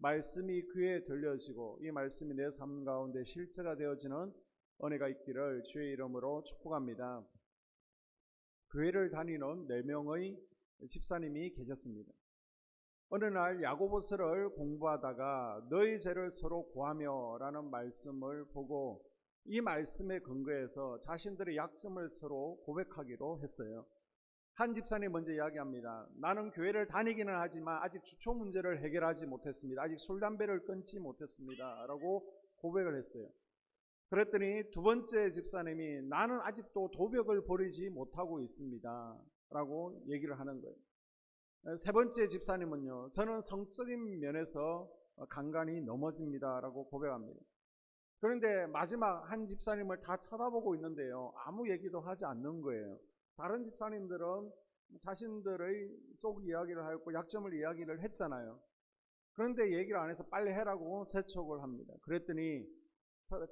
말씀이 귀에 들려지고 이 말씀이 내 삶 가운데 실제가 되어지는 은혜가 있기를 주의 이름으로 축복합니다. 교회를 다니는 4명의 집사님이 계셨습니다. 어느 날 야고보서를 공부하다가 너희 죄를 서로 고하며 라는 말씀을 보고 이 말씀에 근거해서 자신들의 약점을 서로 고백하기로 했어요. 한 집사님 먼저 이야기합니다. 나는 교회를 다니기는 하지만 아직 주초 문제를 해결하지 못했습니다. 아직 술, 담배를 끊지 못했습니다. 라고 고백을 했어요. 그랬더니 두 번째 집사님이 나는 아직도 도벽을 버리지 못하고 있습니다. 라고 얘기를 하는 거예요. 세 번째 집사님은요, 저는 성적인 면에서 간간히 넘어집니다. 라고 고백합니다. 그런데 마지막 한 집사님을 다 쳐다보고 있는데요, 아무 얘기도 하지 않는 거예요. 다른 집사님들은 자신들의 속 이야기를 하였고 약점을 이야기를 했잖아요. 그런데 얘기를 안 해서 빨리 해라고 재촉을 합니다. 그랬더니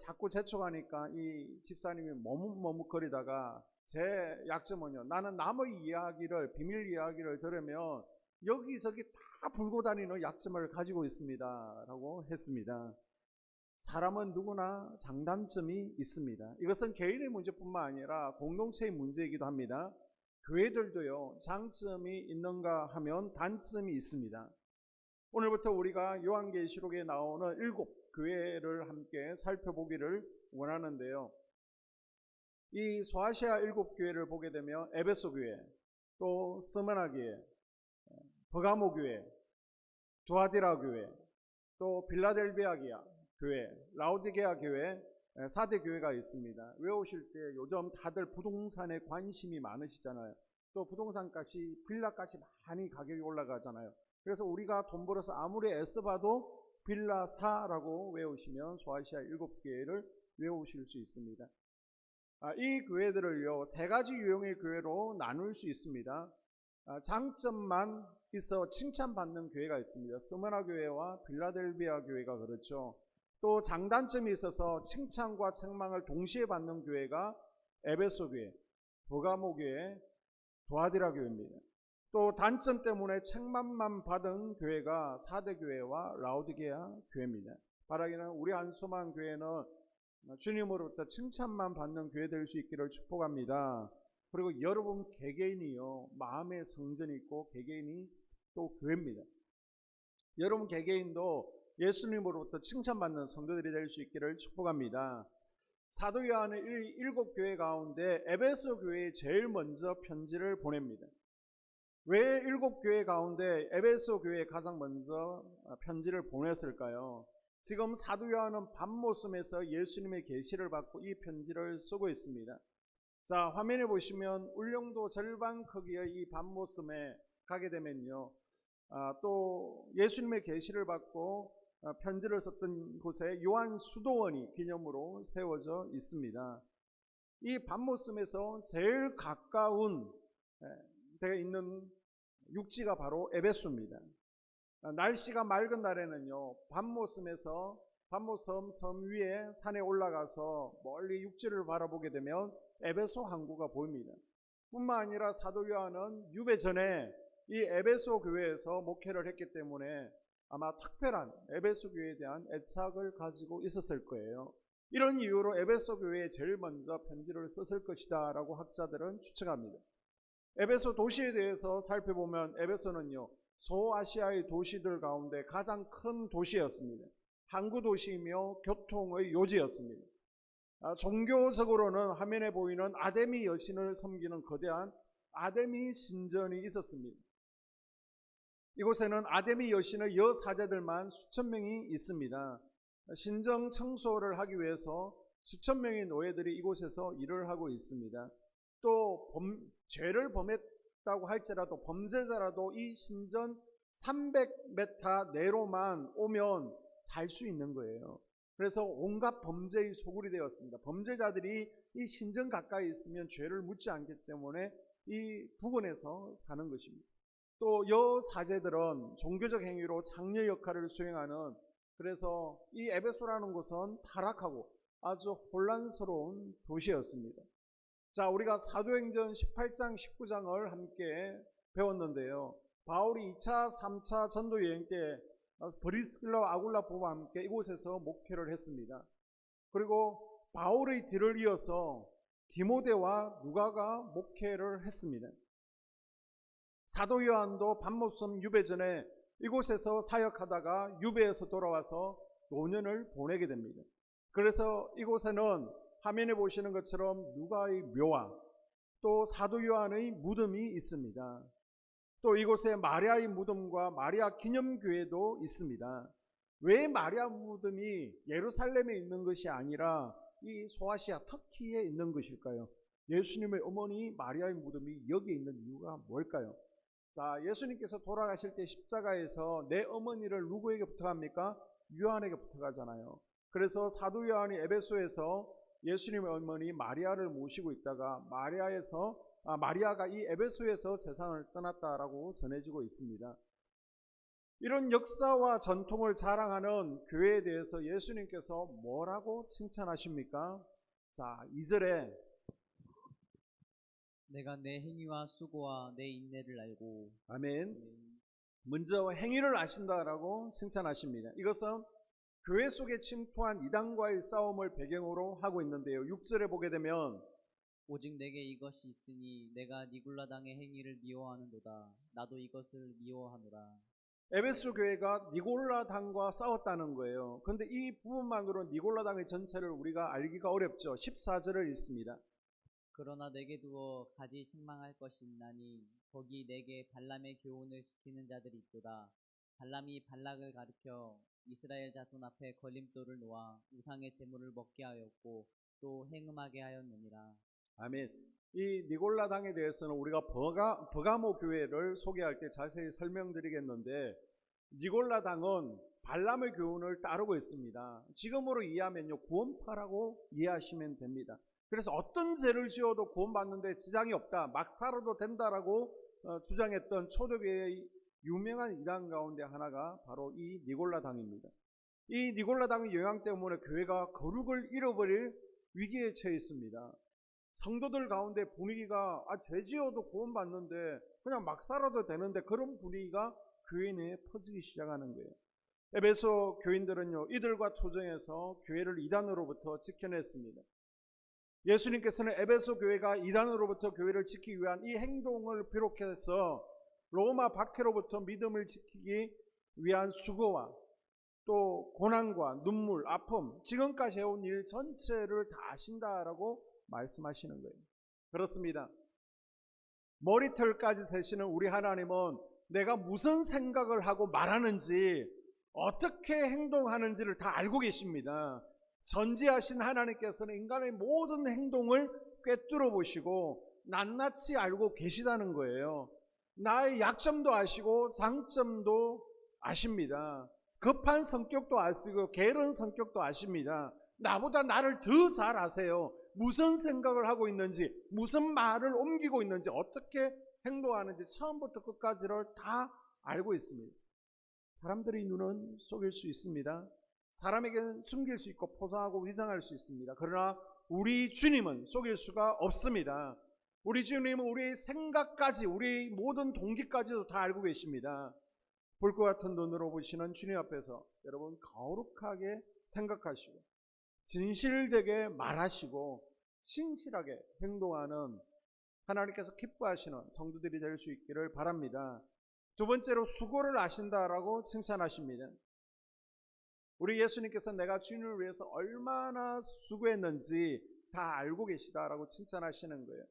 자꾸 재촉하니까 이 집사님이 머뭇머뭇거리다가 제 약점은요, 나는 남의 이야기를, 비밀 이야기를 들으면 여기저기 다 불고 다니는 약점을 가지고 있습니다. 라고 했습니다. 사람은 누구나 장단점이 있습니다. 이것은 개인의 문제뿐만 아니라 공동체의 문제이기도 합니다. 교회들도요, 장점이 있는가 하면 단점이 있습니다. 오늘부터 우리가 요한계시록에 나오는 7 교회를 함께 살펴보기를 원하는데요. 이 소아시아 7 교회를 보게 되면 에베소 교회, 또 스무나 교회, 버가모 교회, 두아디라 교회, 또 빌라델비아 교회, 라오디게아 교회, 4대 교회가 있습니다. 외우실 때 요즘 다들 부동산에 관심이 많으시잖아요. 또 부동산 값이, 빌라 값이 많이 가격이 올라가잖아요. 그래서 우리가 돈 벌어서 아무리 애써봐도 빌라 사라고 외우시면 소아시아 7 교회를 외우실 수 있습니다. 이 교회들을요, 3가지 유형의 교회로 나눌 수 있습니다. 장점만 있어 칭찬받는 교회가 있습니다. 스무나 교회와 빌라델비아 교회가 그렇죠. 또 장단점이 있어서 칭찬과 책망을 동시에 받는 교회가 에베소 교회, 버가모 교회, 두아디라 교회입니다. 또 단점 때문에 책망만 받은 교회가 4대 교회와 라오디게아 교회입니다. 바라기는 우리 안소만 교회는 주님으로부터 칭찬만 받는 교회 될 수 있기를 축복합니다. 그리고 여러분 개개인이요, 마음의 성전이 있고 개개인이 또 교회입니다. 여러분 개개인도 예수님으로부터 칭찬받는 성도들이 될 수 있기를 축복합니다. 사도 요한의 7 교회 가운데 에베소 교회에 제일 먼저 편지를 보냅니다. 왜 7 교회 가운데 에베소 교회에 가장 먼저 편지를 보냈을까요? 지금 사도 요한은 밤모섬에서 예수님의 계시를 받고 이 편지를 쓰고 있습니다. 자, 화면에 보시면 울릉도 절반 크기의 이 밤모섬에 가게 되면요, 또 예수님의 계시를 받고 편지를 썼던 곳에 요한 수도원이 기념으로 세워져 있습니다. 이 밤모섬에서 제일 가까운 데 있는 육지가 바로 에베소입니다. 날씨가 맑은 날에는요, 밤모섬에서 밤모섬 섬 위에 산에 올라가서 멀리 육지를 바라보게 되면 에베소 항구가 보입니다. 뿐만 아니라 사도 요한은 유배 전에 이 에베소 교회에서 목회를 했기 때문에 아마 특별한 에베소 교회에 대한 애착을 가지고 있었을 거예요. 이런 이유로 에베소 교회에 제일 먼저 편지를 썼을 것이다 라고 학자들은 추측합니다. 에베소 도시에 대해서 살펴보면 에베소는요, 소아시아의 도시들 가운데 가장 큰 도시였습니다. 항구 도시이며 교통의 요지였습니다. 종교적으로는 화면에 보이는 아데미 여신을 섬기는 거대한 아데미 신전이 있었습니다. 이곳에는 아데미 여신의 여사제들만 수천 명이 있습니다. 신정 청소를 하기 위해서 수천 명의 노예들이 이곳에서 일을 하고 있습니다. 또 죄를 범했다고 할지라도 범죄자라도 이 신전 300m 내로만 오면 살 수 있는 거예요. 그래서 온갖 범죄의 소굴이 되었습니다. 범죄자들이 이 신전 가까이 있으면 죄를 묻지 않기 때문에 이 부근에서 사는 것입니다. 또 여사제들은 종교적 행위로 장녀 역할을 수행하는, 그래서 이 에베소라는 곳은 타락하고 아주 혼란스러운 도시였습니다. 자, 우리가 사도행전 18장, 19장을 함께 배웠는데요. 바울이 2차, 3차 전도 여행 때 브리스길라와 아굴라 부부와 함께 이곳에서 목회를 했습니다. 그리고 바울의 뒤를 이어서 디모데와 누가가 목회를 했습니다. 사도 요한도 밤모섬 유배전에 이곳에서 사역하다가 유배에서 돌아와서 노년을 보내게 됩니다. 그래서 이곳에는 화면에 보시는 것처럼 누가의 묘와 또 사도 요한의 무덤이 있습니다. 또 이곳에 마리아의 무덤과 마리아 기념교회도 있습니다. 왜 마리아 무덤이 예루살렘에 있는 것이 아니라 이 소아시아 터키에 있는 것일까요? 예수님의 어머니 마리아의 무덤이 여기에 있는 이유가 뭘까요? 자, 예수님께서 돌아가실 때 십자가에서 내 어머니를 누구에게 부탁합니까? 요한에게 부탁하잖아요. 그래서 사도 요한이 에베소에서 예수님의 어머니 마리아를 모시고 있다가 마리아가 이 에베소에서 세상을 떠났다라고 전해지고 있습니다. 이런 역사와 전통을 자랑하는 교회에 대해서 예수님께서 뭐라고 칭찬하십니까? 자, 2절에 내가 내 행위와 수고와 내 인내를 알고. 아멘. 먼저 행위를 아신다라고 칭찬하십니다. 이것은 교회 속에 침투한 이단과의 싸움을 배경으로 하고 있는데요. 6절에 보게 되면 오직 내게 이것이 있으니 내가 니골라당의 행위를 미워하는도다. 나도 이것을 미워하노라. 에베소 교회가 니골라당과 싸웠다는 거예요. 그런데 이 부분만으로 니골라당의 전체를 우리가 알기가 어렵죠. 14절을 읽습니다. 그러나 내게 두어 가지 책망할 것이 있나니 거기 내게 발람의 교훈을 시키는 자들이 있도다. 발람이 발락을 가리켜 이스라엘 자손 앞에 걸림돌을 놓아 우상의 제물을 먹게 하였고 또 행음하게 하였느니라. 아멘. 이 니골라당에 대해서는 우리가 버가모 교회를 소개할 때 자세히 설명드리겠는데, 니골라당은 발람의 교훈을 따르고 있습니다. 지금으로 이해하면요, 구원파라고 이해하시면 됩니다. 그래서 어떤 죄를 지어도 구원받는데 지장이 없다, 막 살아도 된다라고 주장했던 초대교회의 유명한 이단 가운데 하나가 바로 이 니골라당입니다. 이 니골라당의 영향 때문에 교회가 거룩을 잃어버릴 위기에 처해 있습니다. 성도들 가운데 분위기가 죄 지어도 구원받는데 그냥 막 살아도 되는데, 그런 분위기가 교회 내에 퍼지기 시작하는 거예요. 에베소 교인들은요, 이들과 투쟁해서 교회를 이단으로부터 지켜냈습니다. 예수님께서는 에베소 교회가 이단으로부터 교회를 지키기 위한 이 행동을 비롯해서 로마 박해로부터 믿음을 지키기 위한 수고와 또 고난과 눈물, 아픔, 지금까지 해온 일 전체를 다 아신다라고 말씀하시는 거예요. 그렇습니다. 머리털까지 세시는 우리 하나님은 내가 무슨 생각을 하고 말하는지, 어떻게 행동하는지를 다 알고 계십니다. 전지하신 하나님께서는 인간의 모든 행동을 꿰뚫어 보시고 낱낱이 알고 계시다는 거예요. 나의 약점도 아시고 장점도 아십니다. 급한 성격도 아시고 게으른 성격도 아십니다. 나보다 나를 더 잘 아세요. 무슨 생각을 하고 있는지, 무슨 말을 옮기고 있는지, 어떻게 행동하는지 처음부터 끝까지를 다 알고 있습니다. 사람들의 눈은 속일 수 있습니다. 사람에게는 숨길 수 있고 포장하고 위장할 수 있습니다. 그러나 우리 주님은 속일 수가 없습니다. 우리 주님은 우리의 생각까지, 우리 모든 동기까지도 다 알고 계십니다. 볼 것 같은 눈으로 보시는 주님 앞에서 여러분 거룩하게 생각하시고 진실되게 말하시고 신실하게 행동하는 하나님께서 기뻐하시는 성도들이 될 수 있기를 바랍니다. 두 번째로 수고를 아신다라고 칭찬하십니다. 우리 예수님께서 내가 주님을 위해서 얼마나 수고했는지 다 알고 계시다라고 칭찬하시는 거예요.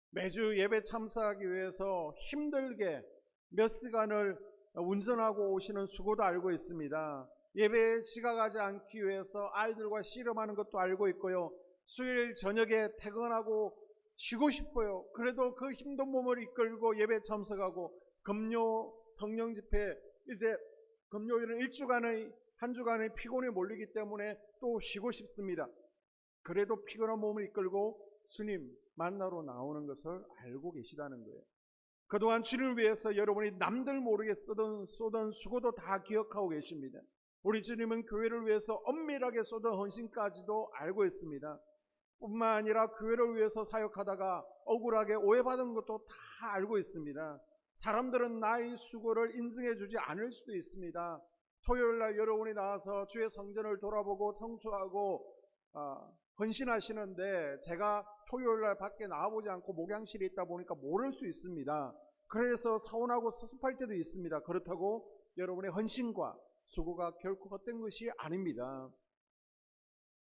매주 예배 참석하기 위해서 힘들게 몇 시간을 운전하고 오시는 수고도 알고 있습니다. 예배에 지각하지 않기 위해서 아이들과 씨름하는 것도 알고 있고요. 수요일 저녁에 퇴근하고 쉬고 싶어요. 그래도 그 힘든 몸을 이끌고 예배 참석하고, 금요 성령 집회, 이제 금요일은 한 주간의 피곤이 몰리기 때문에 또 쉬고 싶습니다. 그래도 피곤한 몸을 이끌고 주님 만나러 나오는 것을 알고 계시다는 거예요. 그동안 주님을 위해서 여러분이 남들 모르게 쏟은 수고도 다 기억하고 계십니다. 우리 주님은 교회를 위해서 엄밀하게 쏟은 헌신까지도 알고 있습니다. 뿐만 아니라 교회를 위해서 사역하다가 억울하게 오해받은 것도 다 알고 있습니다. 사람들은 나의 수고를 인정해 주지 않을 수도 있습니다. 토요일날 여러분이 나와서 주의 성전을 돌아보고 청소하고 헌신하시는데 제가 토요일날 밖에 나와보지 않고 목양실에 있다 보니까 모를 수 있습니다. 그래서 서운하고 섭섭할 때도 있습니다. 그렇다고 여러분의 헌신과 수고가 결코 헛된 것이 아닙니다.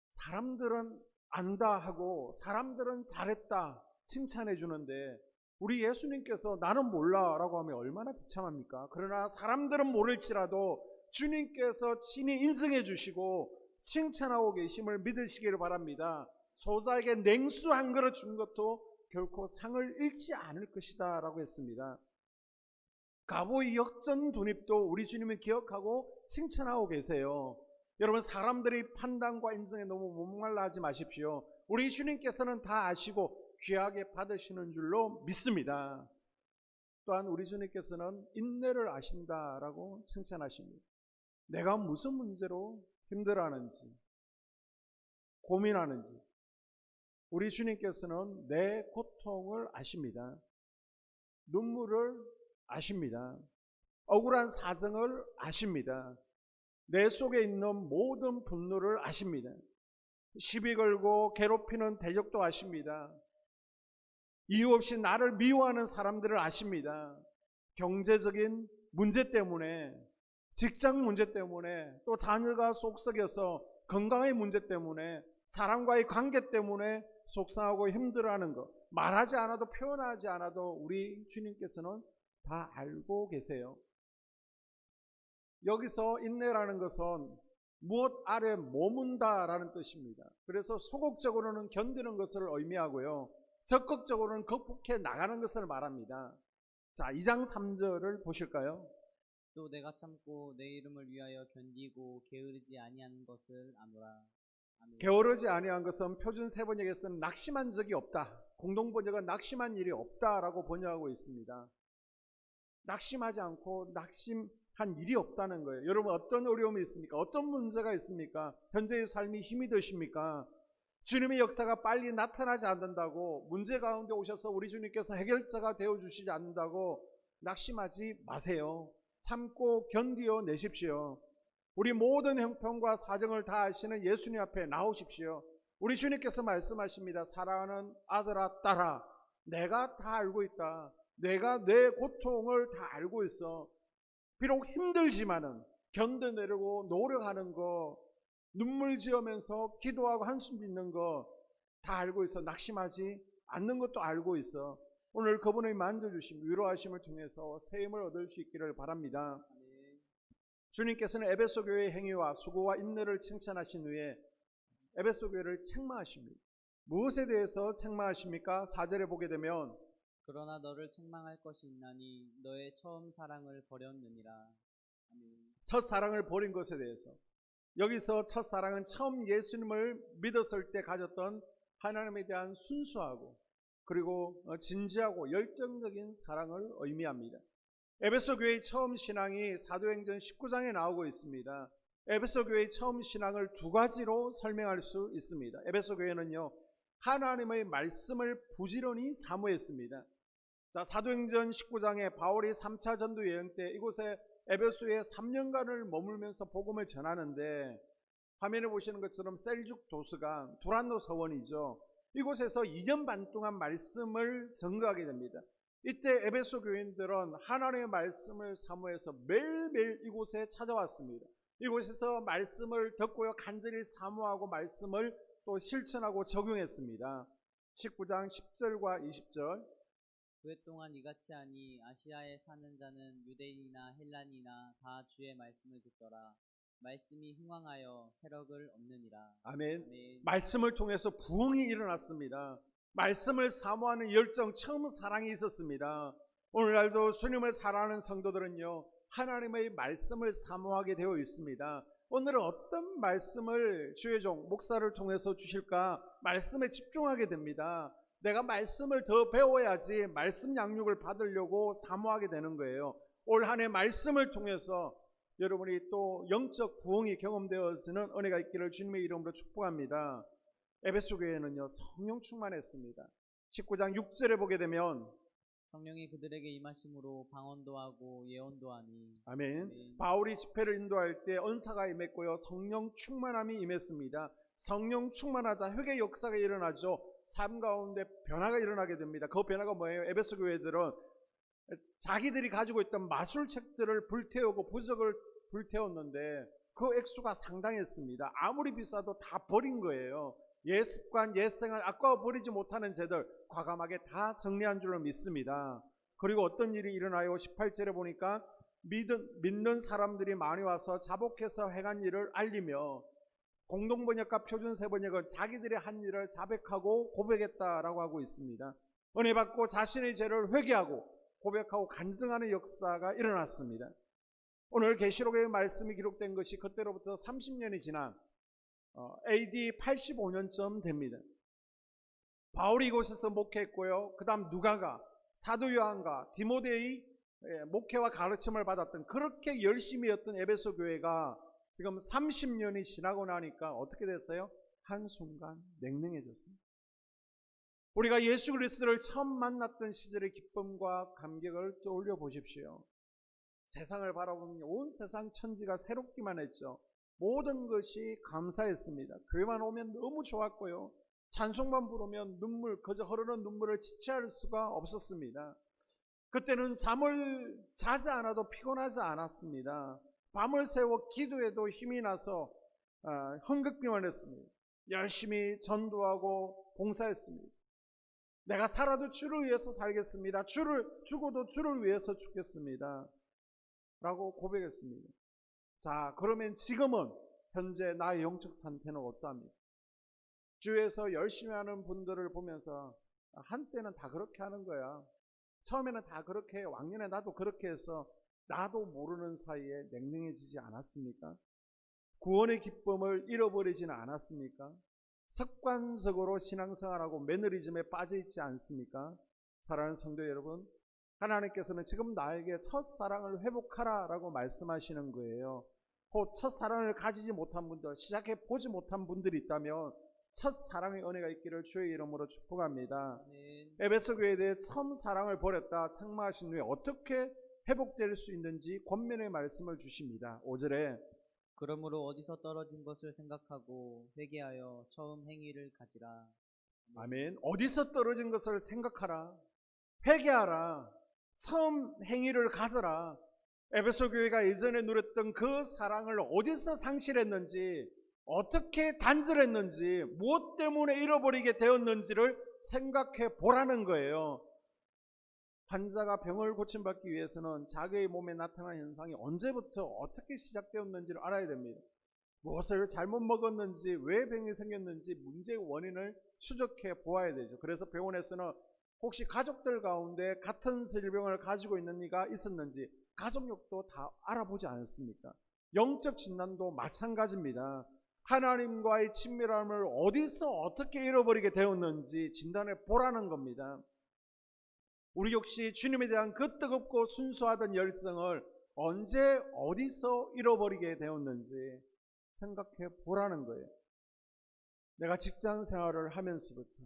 사람들은 안다 하고 사람들은 잘했다 칭찬해 주는데 우리 예수님께서 나는 몰라 라고 하면 얼마나 비참합니까? 그러나 사람들은 모를지라도 주님께서 친히 인정해 주시고 칭찬하고 계심을 믿으시기를 바랍니다. 소자에게 냉수 한 그릇 준 것도 결코 상을 잃지 않을 것이다 라고 했습니다. 가보의 역전 돈입도 우리 주님을 기억하고 칭찬하고 계세요. 여러분, 사람들의 판단과 인정에 너무 목말라 하지 마십시오. 우리 주님께서는 다 아시고 귀하게 받으시는 줄로 믿습니다. 또한 우리 주님께서는 인내를 아신다라고 칭찬하십니다. 내가 무슨 문제로 힘들어하는지 고민하는지 우리 주님께서는 내 고통을 아십니다. 눈물을 아십니다. 억울한 사정을 아십니다. 내 속에 있는 모든 분노를 아십니다. 시비 걸고 괴롭히는 대적도 아십니다. 이유 없이 나를 미워하는 사람들을 아십니다. 경제적인 문제 때문에, 직장 문제 때문에, 또 자녀가 속썩여서 건강의 문제 때문에, 사람과의 관계 때문에 속상하고 힘들어하는 것, 말하지 않아도 표현하지 않아도 우리 주님께서는 다 알고 계세요. 여기서 인내라는 것은 무엇 아래 머문다라는 뜻입니다. 그래서 소극적으로는 견디는 것을 의미하고요, 적극적으로는 극복해 나가는 것을 말합니다. 자, 2장 3절을 보실까요? 또 내가 참고 내 이름을 위하여 견디고 게으르지 아니하는 것을 아노라. 아멘. 게으르지 아니한 것은 표준 세번역에서는 낙심한 적이 없다, 공동번역은 낙심한 일이 없다라고 번역하고 있습니다. 낙심하지 않고 낙심한 일이 없다는 거예요. 여러분, 어떤 어려움이 있습니까? 어떤 문제가 있습니까? 현재의 삶이 힘이 드십니까? 주님의 역사가 빨리 나타나지 않는다고, 문제 가운데 오셔서 우리 주님께서 해결자가 되어주시지 않는다고 낙심하지 마세요. 참고 견디어 내십시오. 우리 모든 형편과 사정을 다 아시는 예수님 앞에 나오십시오. 우리 주님께서 말씀하십니다. 사랑하는 아들아, 딸아, 내가 다 알고 있다. 내가 내 고통을 다 알고 있어. 비록 힘들지만은 견뎌내려고 노력하는 거, 눈물 지으면서 기도하고 한숨 짓는 거 다 알고 있어. 낙심하지 않는 것도 알고 있어. 오늘 그분의 만져주심, 위로하심을 통해서 새 힘을 얻을 수 있기를 바랍니다. 주님께서는 에베소 교회의 행위와 수고와 인내를 칭찬하신 후에 에베소 교회를 책망하십니다. 무엇에 대해서 책망하십니까? 4절에 보게 되면 그러나 너를 책망할 것이 있나니 너의 처음 사랑을 버렸느니라. 아멘. 첫 사랑을 버린 것에 대해서, 여기서 첫 사랑은 처음 예수님을 믿었을 때 가졌던 하나님에 대한 순수하고 그리고 진지하고 열정적인 사랑을 의미합니다. 에베소 교회의 처음 신앙이 사도행전 19장에 나오고 있습니다. 에베소 교회의 처음 신앙을 두 가지로 설명할 수 있습니다. 에베소 교회는요, 하나님의 말씀을 부지런히 사모했습니다. 자, 사도행전 19장에 바울이 3차 전도 여행 때 이곳에 에베소에 3년간을 머물면서 복음을 전하는데, 화면에 보시는 것처럼 셀죽 도스가 두란노 서원이죠. 이곳에서 2년 반 동안 말씀을 증거하게 됩니다. 이때 에베소 교인들은 하나님의 말씀을 사모해서 매일매일 이곳에 찾아왔습니다. 이곳에서 말씀을 듣고요, 간절히 사모하고 말씀을 또 실천하고 적용했습니다. 19장 10절과 20절. 그해 동안 이같이 하니 아시아에 사는 자는 유대인이나 헬란이나 다 주의 말씀을 듣더라. 말씀이 흥왕하여 세력을 얻느니라. 아멘. 아멘. 말씀을 통해서 부흥이 일어났습니다. 말씀을 사모하는 열정, 처음 사랑이 있었습니다. 오늘날도 주님을 사랑하는 성도들은요, 하나님의 말씀을 사모하게 되어 있습니다. 오늘은 어떤 말씀을 주의 종 목사를 통해서 주실까 말씀에 집중하게 됩니다. 내가 말씀을 더 배워야지 말씀 양육을 받으려고 사모하게 되는 거예요. 올 한 해 말씀을 통해서 여러분이 또 영적 부흥이 경험되어지는 은혜가 있기를 주님의 이름으로 축복합니다. 에베소 교회는요, 성령 충만했습니다. 19장 6절에 보게 되면 성령이 그들에게 임하심으로 방언도 하고 예언도 하니. 아멘. 아멘. 바울이 집회를 인도할 때 언사가 임했고요, 성령 충만함이 임했습니다. 성령 충만하자 회개 역사가 일어나죠. 삶 가운데 변화가 일어나게 됩니다. 그 변화가 뭐예요? 에베소 교회들은 자기들이 가지고 있던 마술책들을 불태우고 부적을 불태웠는데 그 액수가 상당했습니다. 아무리 비싸도 다 버린 거예요. 옛 습관, 옛 생활, 아까워 버리지 못하는 죄들 과감하게 다 정리한 줄로 믿습니다. 그리고 어떤 일이 일어나요? 18절에 보니까 믿는 사람들이 많이 와서 자복해서 행한 일을 알리며, 공동번역과 표준세번역은 자기들이 한 일을 자백하고 고백했다라고 하고 있습니다. 은혜 받고 자신의 죄를 회개하고 고백하고 간증하는 역사가 일어났습니다. 오늘 계시록의 말씀이 기록된 것이 그때로부터 30년이 지난 AD 85년쯤 됩니다. 바울이 이곳에서 목회했고요, 그 다음 누가가, 사도 요한과 디모데의 목회와 가르침을 받았던, 그렇게 열심히 했던 에베소 교회가 지금 30년이 지나고 나니까 어떻게 됐어요? 한순간 냉랭해졌습니다. 우리가 예수 그리스도를 처음 만났던 시절의 기쁨과 감격을 떠올려 보십시오. 세상을 바라보면 온 세상 천지가 새롭기만 했죠. 모든 것이 감사했습니다. 교회만 오면 너무 좋았고요, 찬송만 부르면 그저 흐르는 눈물을 지체할 수가 없었습니다. 그때는 잠을 자지 않아도 피곤하지 않았습니다. 밤을 새워 기도해도 힘이 나서 흥극비만 했습니다. 열심히 전도하고 봉사했습니다. 내가 살아도 주를 위해서 살겠습니다. 죽어도 주를 위해서 죽겠습니다. 라고 고백했습니다. 자, 그러면 지금은 현재 나의 영적 상태는 어떠합니까? 주위에서 열심히 하는 분들을 보면서 한때는 다 그렇게 하는 거야, 처음에는 다 그렇게 해요, 왕년에 나도 그렇게 해서 나도 모르는 사이에 냉랭해지지 않았습니까? 구원의 기쁨을 잃어버리지는 않았습니까? 습관적으로 신앙생활하고 매너리즘에 빠져있지 않습니까? 사랑하는 성도 여러분, 하나님께서는 지금 나에게 첫사랑을 회복하라 라고 말씀하시는 거예요. 그 첫사랑을 가지지 못한 분들, 시작해 보지 못한 분들이 있다면 첫사랑의 은혜가 있기를 주의 이름으로 축복합니다. 아멘. 에베소 교회에 대해 처음 사랑을 버렸다 책망하신 후에 어떻게 회복될 수 있는지 권면의 말씀을 주십니다. 5절에 그러므로 어디서 떨어진 것을 생각하고 회개하여 처음 행위를 가지라. 아멘. 어디서 떨어진 것을 생각하라, 회개하라, 처음 행위를 가져라. 에베소 교회가 예전에 누렸던 그 사랑을 어디서 상실했는지, 어떻게 단절했는지, 무엇 때문에 잃어버리게 되었는지를 생각해 보라는 거예요. 환자가 병을 고침받기 위해서는 자기의 몸에 나타난 현상이 언제부터 어떻게 시작되었는지를 알아야 됩니다. 무엇을 잘못 먹었는지, 왜 병이 생겼는지 문제의 원인을 추적해 보아야 되죠. 그래서 병원에서는 혹시 가족들 가운데 같은 질병을 가지고 있는 이가 있었는지 가족력도 다 알아보지 않습니까? 영적 진단도 마찬가지입니다. 하나님과의 친밀함을 어디서 어떻게 잃어버리게 되었는지 진단해 보라는 겁니다. 우리 역시 주님에 대한 그 뜨겁고 순수하던 열정을 언제 어디서 잃어버리게 되었는지 생각해 보라는 거예요. 내가 직장 생활을 하면서부터,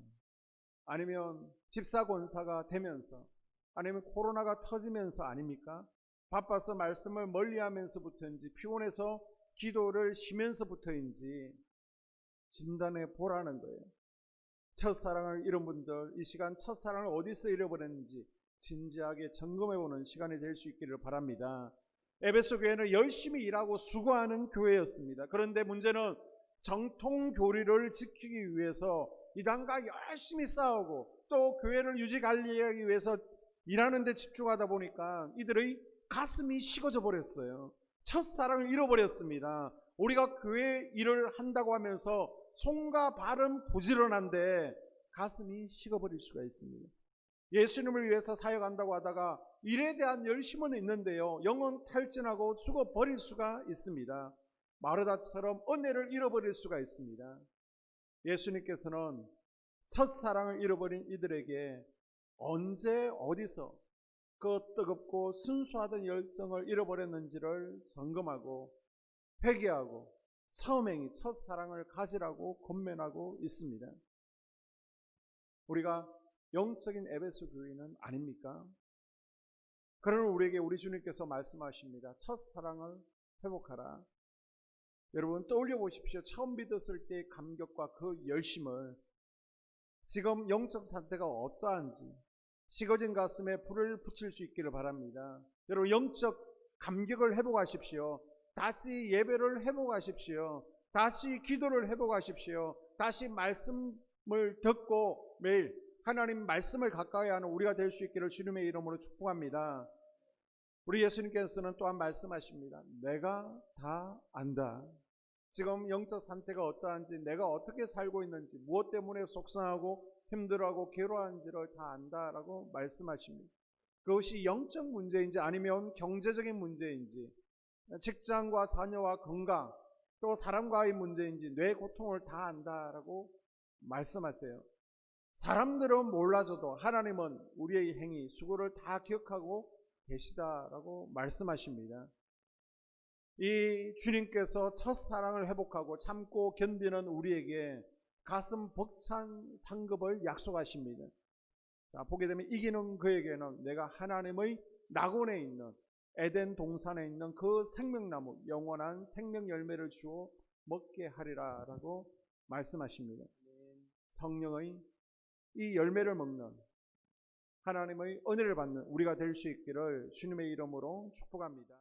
아니면 집사 권사가 되면서, 아니면 코로나가 터지면서 아닙니까? 바빠서 말씀을 멀리하면서부터인지, 피곤해서 기도를 쉬면서부터인지 진단해 보라는 거예요. 첫사랑을 잃은 분들, 이 시간 첫사랑을 어디서 잃어버렸는지 진지하게 점검해 보는 시간이 될 수 있기를 바랍니다. 에베소 교회는 열심히 일하고 수고하는 교회였습니다. 그런데 문제는 정통 교리를 지키기 위해서 이단과 열심히 싸우고 또 교회를 유지 관리하기 위해서 일하는 데 집중하다 보니까 이들의 가슴이 식어져 버렸어요. 첫사랑을 잃어버렸습니다. 우리가 교회 일을 한다고 하면서 손과 발은 부지런한데 가슴이 식어버릴 수가 있습니다. 예수님을 위해서 사역한다고 하다가 일에 대한 열심은 있는데요, 영혼 탈진하고 죽어버릴 수가 있습니다. 마르다처럼 은혜를 잃어버릴 수가 있습니다. 예수님께서는 첫사랑을 잃어버린 이들에게 언제 어디서 그 뜨겁고 순수하던 열정을 잃어버렸는지를 점검하고 회개하고 처음행위, 첫사랑을 가지라고 권면하고 있습니다. 우리가 영적인 에베소 교회는 아닙니까? 그러나 우리에게 우리 주님께서 말씀하십니다. 첫사랑을 회복하라. 여러분 떠올려 보십시오. 처음 믿었을 때의 감격과 그 열심을 지금 영적 상태가 어떠한지 식어진 가슴에 불을 붙일 수 있기를 바랍니다. 여러분 영적 감격을 회복하십시오. 다시 예배를 회복하십시오. 다시 기도를 회복하십시오. 다시 말씀을 듣고 매일 하나님 말씀을 가까이 하는 우리가 될 수 있기를 주님의 이름으로 축복합니다. 우리 예수님께서는 또한 말씀하십니다. 내가 다 안다. 지금 영적 상태가 어떠한지, 내가 어떻게 살고 있는지, 무엇 때문에 속상하고 힘들어하고 괴로워하는지를 다 안다라고 말씀하십니다. 그것이 영적 문제인지 아니면 경제적인 문제인지, 직장과 자녀와 건강, 또 사람과의 문제인지 뇌 고통을 다 안다라고 말씀하세요. 사람들은 몰라줘도 하나님은 우리의 행위, 수고를 다 기억하고 계시다라고 말씀하십니다. 이 주님께서 첫사랑을 회복하고 참고 견디는 우리에게 가슴 벅찬 상급을 약속하십니다. 자, 보게 되면 이기는 그에게는 내가 하나님의 낙원에 있는 에덴 동산에 있는 그 생명나무 영원한 생명 열매를 주어 먹게 하리라 라고 말씀하십니다. 성령의 이 열매를 먹는 하나님의 은혜를 받는 우리가 될 수 있기를 주님의 이름으로 축복합니다.